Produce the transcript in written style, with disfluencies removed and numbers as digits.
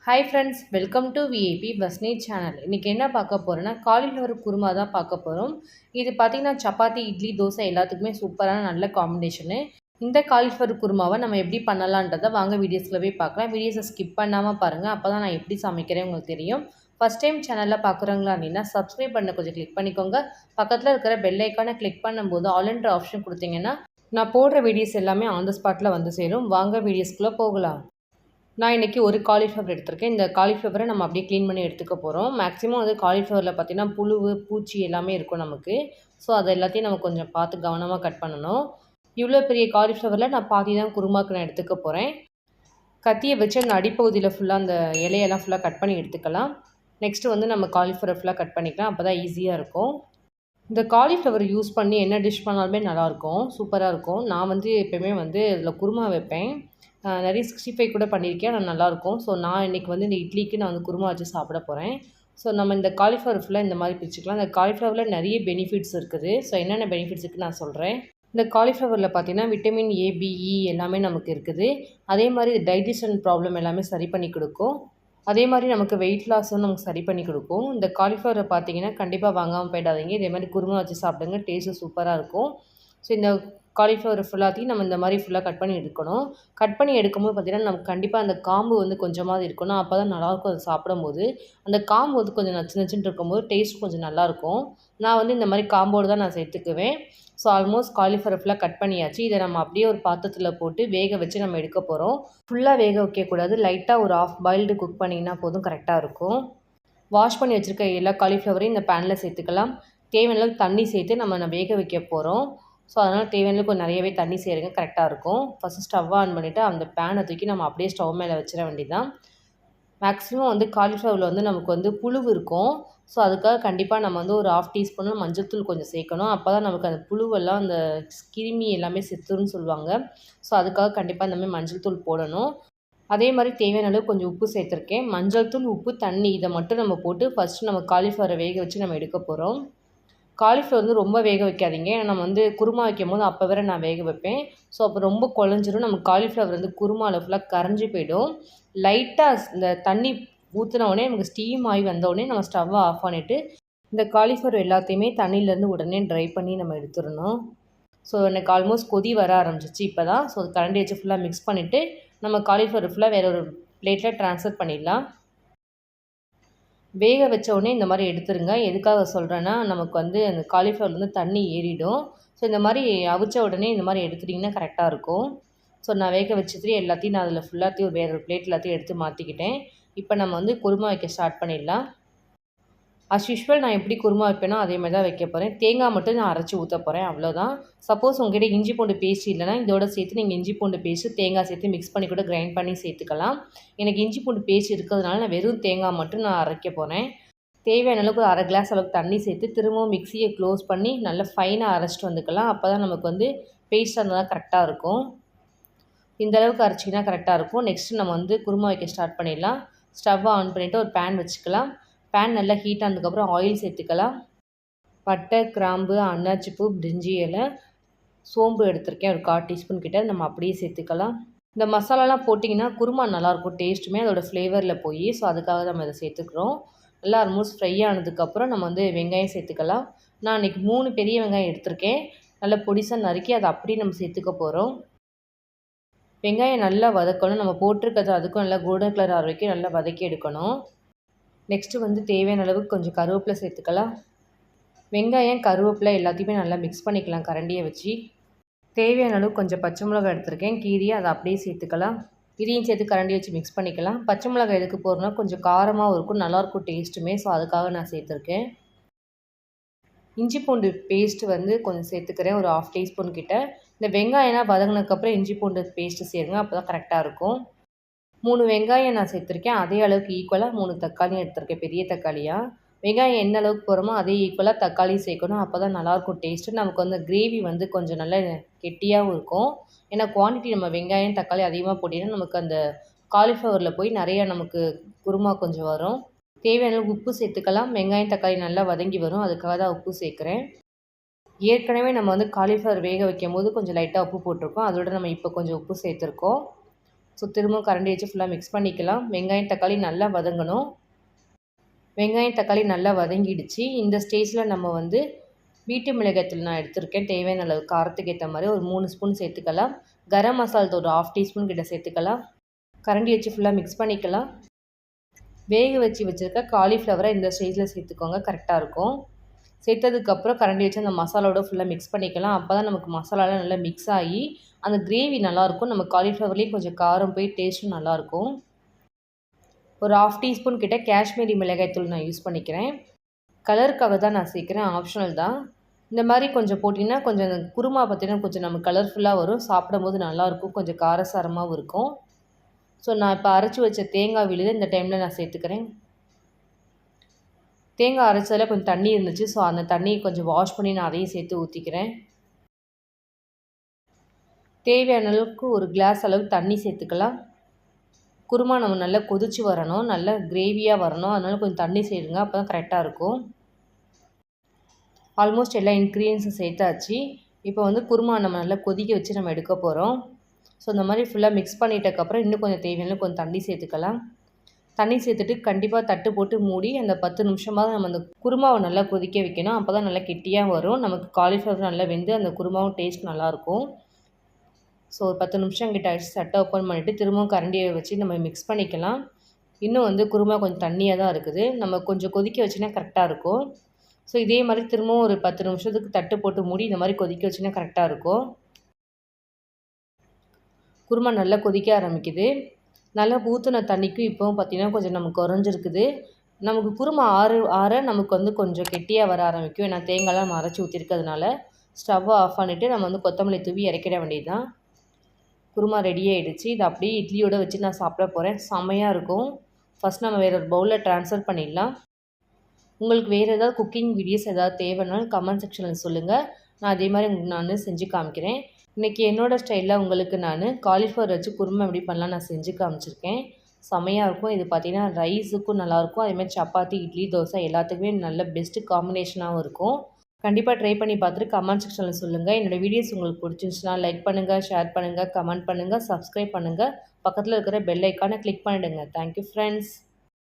Hi friends, welcome to VIP பஸ்னி channel. இன்றைக்கி என்ன பார்க்க போகிறோன்னா காலிஃப்ளவர் குருமா தான் பார்க்க போகிறோம். இது பார்த்திங்கன்னா சப்பாத்தி, இட்லி, தோசை எல்லாத்துக்குமே சூப்பரான நல்ல காம்பினேஷனு. இந்த காலிஃப்ளவர் குருமாவை நம்ம எப்படி பண்ணலான்றதை வாங்க வீடியோஸில் போய் பார்க்கலாம். வீடியோஸை ஸ்கிப் பண்ணாமல் பாருங்கள், அப்போ தான் நான் எப்படி சமைக்கிறேன் உங்களுக்கு தெரியும். ஃபஸ்ட் டைம் சேனலில் பார்க்குறவங்களா அப்படின்னா சப்ஸ்கிரைப் பண்ண கொஞ்சம் கிளிக் பண்ணிக்கோங்க. பக்கத்தில் இருக்கிற பெல் ஐக்கானை கிளிக் பண்ணும்போது ஆல்ன்ற ஆப்ஷன் கொடுத்தீங்கன்னா நான் போடுற வீடியோஸ் எல்லாமே ஆன் த ஸ்பாட்டில் வந்து சேரும். வாங்க வீடியோஸ்குள்ளே போகலாம். நான் இன்றைக்கி ஒரு காலிஃப்ளவர் எடுத்திருக்கேன். இந்த காலிஃப்ளவரை நம்ம அப்படியே க்ளீன் பண்ணி எடுத்துக்க போகிறோம். மேக்ஸிமம் வந்து காலிஃப்ளவரில் பார்த்திங்கன்னா புழு, பூச்சி எல்லாமே இருக்கும் நமக்கு. ஸோ அது எல்லாத்தையும் நம்ம கொஞ்சம் பார்த்து கவனமாக கட் பண்ணணும். இவ்வளோ பெரிய காலிஃப்ளவரில் நான் பாதி தான் குருமாக்கு நான் எடுத்துக்க போகிறேன். கத்தியை வச்சு அந்த அடிப்பகுதியில் ஃபுல்லாக அந்த இலையெல்லாம் ஃபுல்லாக கட் பண்ணி எடுத்துக்கலாம். நெக்ஸ்ட்டு வந்து நம்ம காலிஃப்ளவர் ஃபுல்லாக கட் பண்ணிக்கலாம். அப்போ தான் ஈஸியாக இருக்கும். இந்த காலிஃப்ளவர் யூஸ் பண்ணி என்ன டிஷ் பண்ணாலுமே நல்லாயிருக்கும், சூப்பராக இருக்கும். நான் வந்து எப்போயுமே வந்து இதில் குருமா வைப்பேன். நிறைய 65 கூட பண்ணியிருக்கேன். ஆனால் நல்லாயிருக்கும். ஸோ நான் இன்றைக்கி வந்து இந்த இட்லிக்கு நான் வந்து குருமா வச்சு சாப்பிட போகிறேன். ஸோ நம்ம இந்த காலிஃப்ளவர் ஃபுல்லாக இந்த மாதிரி பிரிச்சுக்கலாம். இந்த காலிஃப்ளவரில் நிறைய பெனிஃபிட்ஸ் இருக்குது. ஸோ என்னென்ன பெனிஃபிட்ஸ் இருக்குன்னு நான் சொல்கிறேன். இந்த காலிஃப்ளவரில் பார்த்திங்கன்னா விட்டமின் ஏ, பி, இ எல்லாமே நமக்கு இருக்குது. அதே மாதிரி டைஜஷன் ப்ராப்ளம் எல்லாமே சரி பண்ணி கொடுக்கும். அதே மாதிரி நமக்கு வெயிட் லாஸும் நமக்கு சரி பண்ணி கொடுக்கும். இந்த காலிஃப்ளவரை பார்த்திங்கன்னா கண்டிப்பாக வாங்காமல் போயிடாதீங்க. இதே மாதிரி குருமா வச்சு சாப்பிடுங்க, டேஸ்ட்டு சூப்பராக இருக்கும். ஸோ இந்த காலிஃப்ளவர் ஃபுல்லாத்தையும் நம்ம இந்த மாதிரி ஃபுல்லாக கட் பண்ணி எடுக்கணும். கட் பண்ணி எடுக்கும்போது பார்த்திங்கன்னா நமக்கு கண்டிப்பாக அந்த காம்பு வந்து கொஞ்சமாவது இருக்கணும். அப்போ தான் நல்லாயிருக்கும் அது சாப்பிடும்போது. அந்த காம்பு வந்து கொஞ்சம் நச்சு நச்சுன்னு இருக்கும்போது டேஸ்ட் கொஞ்சம் நல்லாயிருக்கும். நான் வந்து இந்த மாதிரி காம்போடு தான் நான் சேர்த்துக்குவேன். ஸோ ஆல்மோஸ்ட் காலிஃப்ளவர் ஃபுல்லாக கட் பண்ணியாச்சு. இதை நம்ம அப்படியே ஒரு பாத்திரத்தில் போட்டு வேக வச்சு நம்ம எடுக்க போகிறோம். ஃபுல்லாக வேக வைக்கக்கூடாது. லைட்டாக ஒரு ஆஃப் பாயில்டு குக் பண்ணிங்கன்னா போதும், கரெக்டாக இருக்கும். வாஷ் பண்ணி வச்சுருக்க எல்லா காலிஃப்ளவரையும் இந்த பேனில் சேர்த்துக்கலாம். தேவையான அளவுக்கு தண்ணி சேர்த்து நம்ம வேக வைக்க போகிறோம். ஸோ அதனால் தேவையான கொஞ்சம் நிறையவே தண்ணி சேருங்க, கரெக்டாக இருக்கும். ஃபஸ்ட்டு ஸ்டவ் ஆன் பண்ணிவிட்டு அந்த பேனை தூக்கி நம்ம அப்படியே ஸ்டவ் மேலே வச்சிட வேண்டியதுதான். மேக்ஸிமம் வந்து காலிஃப்ளவரில் வந்து நமக்கு வந்து புழு இருக்கும். ஸோ அதுக்காக கண்டிப்பாக நம்ம வந்து ஒரு 1/2 டீஸ்பூன் மஞ்சள்தூள் கொஞ்சம் சேர்க்கணும். அப்போ தான் நமக்கு அந்த புழுவெல்லாம் அந்த கிருமி எல்லாமே செத்துருன்னு சொல்லுவாங்க. ஸோ அதுக்காக கண்டிப்பாக இந்த மாதிரி மஞ்சள் தூள் போடணும். அதே மாதிரி தேவையான அளவு கொஞ்சம் உப்பு சேர்த்துருக்கேன். மஞ்சள் தூள், உப்பு, தண்ணி இதை மட்டும் நம்ம போட்டு ஃபஸ்ட்டு நம்ம காலிஃப்ளவரை வேக வச்சு நம்ம எடுக்க போகிறோம். காலிஃப்ளவர் வந்து ரொம்ப வேக வைக்காதீங்க. ஏன்னா நம்ம வந்து குருமா வைக்கும்போது அப்போ வேறு நான் வேக வைப்பேன். ஸோ அப்போ ரொம்ப குழஞ்சிரும். நம்ம காலிஃப்ளவர் வந்து குருமாவில் ஃபுல்லாக கரைஞ்சி போயிடும். லைட்டாக இந்த தண்ணி ஊற்றின உடனே நமக்கு ஸ்டீம் ஆகி வந்தோடனே நம்ம ஸ்டவ்வை ஆஃப் பண்ணிவிட்டு இந்த காலிஃப்ளவர் எல்லாத்தையுமே தண்ணியிலேருந்து உடனே ட்ரை பண்ணி நம்ம எடுத்துடணும். ஸோ எனக்கு ஆல்மோஸ்ட் கொதி வர ஆரம்பிச்சிச்சு இப்போ தான். ஸோ கரண்டி வச்சு ஃபுல்லாக மிக்ஸ் பண்ணிவிட்டு நம்ம காலிஃப்ளவர் ஃபுல்லாக வேறு ஒரு பிளேட்டில் ட்ரான்ஸ்ஃபர் பண்ணிடலாம். வேக வச்ச உடனே இந்த மாதிரி எடுத்துருங்க. எதுக்காக சொல்கிறேன்னா நமக்கு வந்து அந்த காலிஃப்ளவர் வந்து தண்ணி ஏறிடும். ஸோ இந்த மாதிரி அவிச்ச உடனே இந்த மாதிரி எடுத்துட்டிங்கன்னா கரெக்டாக இருக்கும். ஸோ நான் வேக வச்சது எல்லாத்தையும் நான் அதில் ஃபுல்லாத்தையும் வேறு ஒரு பிளேட் எல்லாத்தையும் எடுத்து மாற்றிக்கிட்டேன். இப்போ நம்ம வந்து குருமா வைக்க ஸ்டார்ட் பண்ணிடலாம். அஸ் யூஷுவல் நான் எப்படி குருமா வைப்பேனோ அதே மாதிரி தான் வைக்க போகிறேன். தேங்காய் மட்டும் நான் அரைச்சி ஊற்ற போகிறேன், அவ்வளோதான். சப்போஸ் உங்கள்கிட்ட இஞ்சி பூண்டு பேஸ்ட் இல்லைனா இதோட சேர்த்து நீங்கள் இஞ்சி பூண்டு பேஸ்ட்டு தேங்காய் சேர்த்து மிக்ஸ் பண்ணி கூட கிரைண்ட் பண்ணி சேர்த்துக்கலாம். எனக்கு இஞ்சி பூண்டு பேஸ்ட் இருக்கிறதுனால நான் வெறும் தேங்காய் மட்டும் நான் அரைக்க போகிறேன். தேவையான அளவுக்கு ஒரு 1/2 கிளாஸ் அளவுக்கு தண்ணி சேர்த்து திரும்பவும் மிக்சியை க்ளோஸ் பண்ணி நல்லா ஃபைனாக அரைச்சிட்டு வந்துக்கலாம். அப்போ தான் நமக்கு வந்து பேஸ்ட்டாக இருந்தால் கரெக்டாக இருக்கும். இந்த அளவுக்கு அரைச்சிங்கன்னா கரெக்டாக இருக்கும். நெக்ஸ்ட்டு நம்ம வந்து குருமா வைக்க ஸ்டார்ட் பண்ணிடலாம். ஸ்டவ்வை ஆன் பண்ணிவிட்டு ஒரு பேன் வச்சுக்கலாம். பேன் நல்லா ஹீட் ஆனதுக்கப்புறம் ஆயில் சேர்த்துக்கலாம். பட்டை, கிராம்பு, அன்னாச்சிப்பூ, பிரிஞ்சி இலை, சோம்பு எடுத்திருக்கேன் ஒரு 1/4 டீஸ்பூன் கிட்ட. நம்ம அப்படியே சேர்த்துக்கலாம். இந்த மசாலாலாம் போட்டிங்கன்னா குருமா நல்லாயிருக்கும், டேஸ்ட்டுமே அதோட ஃப்ளேவரில் போய். ஸோ அதுக்காக நம்ம இதை சேர்த்துக்கிறோம். நல்லா ஆல்மோஸ்ட் ஃப்ரை ஆனதுக்கப்புறம் நம்ம வந்து வெங்காயம் சேர்த்துக்கலாம். நான் இன்றைக்கி 3 பெரிய வெங்காயம் எடுத்திருக்கேன். நல்லா பொடிசாக நறுக்கி அதை அப்படியே நம்ம சேர்த்துக்க போகிறோம். வெங்காயம் நல்லா வதக்கணும். நம்ம போட்டிருக்கிறது அதுக்கும் நல்லா கோல்டன் கலர் ஆகிற வரைக்கும் நல்லா வதக்கி எடுக்கணும். நெக்ஸ்ட்டு வந்து தேவையான அளவுக்கு கொஞ்சம் கருவேப்பிலை சேர்த்துக்கலாம். வெங்காயம், கருவேப்பிலை எல்லாத்தையுமே நல்லா மிக்ஸ் பண்ணிக்கலாம் கரண்டியை வச்சு. தேவையான அளவுக்கு கொஞ்சம் பச்சை மிளகாய் எடுத்திருக்கேன், கீரியை அதை அப்படியே சேர்த்துக்கலாம். இதையும் சேர்த்து கரண்டி வச்சு மிக்ஸ் பண்ணிக்கலாம். பச்சை மிளகாய் எதுக்கு போடுறோன்னா கொஞ்சம் காரமாகவும் இருக்கும், நல்லாயிருக்கும் டேஸ்ட்டுமே. ஸோ அதுக்காக நான் சேர்த்துருக்கேன். இஞ்சி பூண்டு பேஸ்ட்டு வந்து கொஞ்சம் சேர்த்துக்கிறேன், ஒரு 1/2 டீஸ்பூன் கிட்ட. இந்த வெங்காயம்லாம் வதங்கினதுக்கப்புறம் இஞ்சி பூண்டு பேஸ்ட்டு சேருங்க, அப்போ தான் கரெக்டாக இருக்கும். 3 வெங்காயம் நான் சேர்த்துருக்கேன். அதே அளவுக்கு ஈக்குவலாக 3 தக்காளியும் எடுத்திருக்கேன், பெரிய தக்காளியாக. வெங்காயம் என்ன அளவுக்கு போகிறோமோ அதே ஈக்குவலாக தக்காளி சேர்க்கணும். அப்போ தான் நல்லாயிருக்கும் டேஸ்ட்டு. நமக்கு வந்து கிரேவி வந்து கொஞ்சம் நல்லா கெட்டியாகவும் இருக்கும். ஏன்னா குவான்டிட்டி நம்ம வெங்காயம், தக்காளி அதிகமாக போட்டிங்கன்னா நமக்கு அந்த காலிஃப்ளவரில் போய் நிறையா நமக்கு குருமா கொஞ்சம் வரும். தேவையான அளவுக்கு உப்பு சேர்த்துக்கலாம். வெங்காயம், தக்காளி நல்லா வதங்கி வரும், அதுக்காக தான் உப்பு சேர்க்குறேன். ஏற்கனவே நம்ம வந்து காலிஃப்ளவர் வேக வைக்கும் போது கொஞ்சம் லைட்டாக உப்பு போட்டிருக்கோம். அதோட நம்ம இப்போ கொஞ்சம் உப்பு சேர்த்துருக்கோம். ஸோ திரும்பவும் கரண்டி வச்சு ஃபுல்லாக மிக்ஸ் பண்ணிக்கலாம். வெங்காயம் தக்காளி நல்லா வதங்கணும். வெங்காயம் தக்காளி நல்லா வதங்கிடுச்சு. இந்த ஸ்டேஜில் நம்ம வந்து வீட்டு மிளகாய்த்தூள் நான் எடுத்திருக்கேன். தேவையான அளவு காரத்துக்கு ஏற்ற மாதிரி ஒரு 3 ஸ்பூன் சேர்த்துக்கலாம். கரம் மசாலா தூள் ஒரு 1/2 டீஸ்பூன் கிட்ட சேர்த்துக்கலாம். கரண்டி வச்சு ஃபுல்லாக மிக்ஸ் பண்ணிக்கலாம். வேக வச்சு வச்சுருக்க காலிஃப்ளவரை இந்த ஸ்டேஜில் சேர்த்துக்கோங்க, கரெக்டாக இருக்கும். சேர்த்ததுக்கப்புறம் கரண்டி வச்சு அந்த மசாலாவோட ஃபுல்லாக மிக்ஸ் பண்ணிக்கலாம். அப்போ தான் நமக்கு மசாலாலாம் நல்லா மிக்ஸ் ஆகி அந்த கிரேவி நல்லாயிருக்கும். நம்ம காலிஃப்ளவர்லேயும் கொஞ்சம் காரம் போய் டேஸ்ட்டும் நல்லாயிருக்கும். ஒரு 1/2 டீஸ்பூன் கிட்ட காஷ்மீரி மிளகாய்த்தூள் நான் யூஸ் பண்ணிக்கிறேன். கலருக்காக தான் நான் சேர்க்குறேன், ஆப்ஷனல் தான். இந்த மாதிரி கொஞ்சம் போட்டிங்கன்னா கொஞ்சம் அந்த குருமா பார்த்திங்கன்னா கொஞ்சம் நம்ம கலர்ஃபுல்லாக வரும். சாப்பிடும்போது நல்லாயிருக்கும், கொஞ்சம் காரசாரமாகவும் இருக்கும். ஸோ நான் இப்போ அரைச்சி வச்ச தேங்காய் விழுது இந்த டைமில் நான் சேர்த்துக்கிறேன். தேங்காய் அரைச்சதில் கொஞ்சம் தண்ணி இருந்துச்சு. ஸோ அந்த தண்ணியை கொஞ்சம் வாஷ் பண்ணி நான் அதையும் சேர்த்து ஊற்றிக்கிறேன். தேவையான அளவுக்கு ஒரு கிளாஸ் அளவுக்கு தண்ணி சேர்த்துக்கலாம். குருமா நம்ம நல்லா கொதித்து வரணும், நல்லா கிரேவியாக வரணும். அதனால் கொஞ்சம் தண்ணி சேருங்க, அப்போ தான் கரெக்டாக இருக்கும். ஆல்மோஸ்ட் எல்லா இன்க்ரீடியன்ஸும் சேர்த்தாச்சு. இப்போ வந்து குருமா நம்ம நல்லா கொதிக்க வச்சு நம்ம எடுக்க போகிறோம். ஸோ இந்த மாதிரி ஃபுல்லாக மிக்ஸ் பண்ணிட்டதுக்கப்புறம் இன்னும் கொஞ்சம் தேவையான கொஞ்சம் தண்ணி சேர்த்துக்கலாம். தண்ணி சேர்த்துட்டு கண்டிப்பாக தட்டு போட்டு மூடி அந்த 10 நிமிஷமாவது நம்ம அந்த குருமாவை நல்லா கொதிக்க வைக்கணும். அப்போ தான் நல்லா கெட்டியாக வரும். நமக்கு காலிஃப்ளவர் நல்லா வெந்து அந்த குருமாவும் டேஸ்ட் நல்லாயிருக்கும். ஸோ ஒரு 10 நிமிஷம் கிட்ட ஆகிடுச்சு. தட்டை ஓப்பன் பண்ணிவிட்டு திரும்பவும் கரண்டியை வச்சு நம்ம மிக்ஸ் பண்ணிக்கலாம். இன்னும் வந்து குருமா கொஞ்சம் தண்ணியாக தான் இருக்குது. நம்ம கொஞ்சம் கொதிக்க வச்சுன்னா கரெக்டாக இருக்கும். ஸோ இதே மாதிரி திரும்பவும் ஒரு 10 நிமிஷத்துக்கு தட்டு போட்டு மூடி இந்த மாதிரி கொதிக்க வச்சுன்னா கரெக்டாக இருக்கும். குருமா நல்லா கொதிக்க ஆரம்பிக்குது. நல்லா ஊற்றின தண்ணிக்கும் இப்போவும் பார்த்திங்கன்னா கொஞ்சம் நமக்கு குறைஞ்சிருக்குது. நமக்கு குருமா ஆற நமக்கு வந்து கொஞ்சம் கெட்டியாக வர ஆரம்பிக்கும். ஏன்னா தேங்காய்லாம் நம்ம அரைச்சி ஊற்றிருக்கிறதுனால. ஸ்டவ்வை ஆஃப் பண்ணிவிட்டு நம்ம வந்து கொத்தமல்லி தூவி இறக்கிட வேண்டியது தான். குருமா ரெடி ஆகிடுச்சு. இது அப்படியே இட்லியோடு வச்சு நான் சாப்பிட போகிறேன். செம்மையாக இருக்கும். ஃபஸ்ட் நம்ம வேறு ஒரு பவுலில் ட்ரான்ஸ்ஃபர் பண்ணிடலாம். உங்களுக்கு வேறு ஏதாவது குக்கிங் வீடியோஸ் ஏதாவது தேவைன்னாலும் கமெண்ட் செக்ஷனில் சொல்லுங்கள். நான் அதே மாதிரி உங்களுக்கு நான் செஞ்சு காமிக்கிறேன். இன்றைக்கி என்னோடய ஸ்டைலில் உங்களுக்கு நான் காலிஃப்ளவர் வச்சு குருமா எப்படி பண்ணலாம் நான் செஞ்சு காமிச்சிருக்கேன். செம்மையாக இருக்கும். இது பார்த்திங்கன்னா ரைஸுக்கும் நல்லாயிருக்கும். அதேமாதிரி சப்பாத்தி, இட்லி, தோசை எல்லாத்துக்குமே நல்ல பெஸ்ட்டு காம்பினேஷனாகவும் இருக்கும். கண்டிப்பாக ட்ரை பண்ணி பார்த்துட்டு கமெண்ட் செக்ஷனில் சொல்லுங்கள். என்னோடய வீடியோஸ் உங்களுக்கு பிடிச்சிருந்துச்சுன்னா லைக் பண்ணுங்கள், ஷேர் பண்ணுங்கள், கமெண்ட் பண்ணுங்கள், சப்ஸ்கிரைப் பண்ணுங்கள். பக்கத்தில் இருக்கிற பெல் ஐக்கானை கிளிக் பண்ணிவிடுங்க. Thank you friends.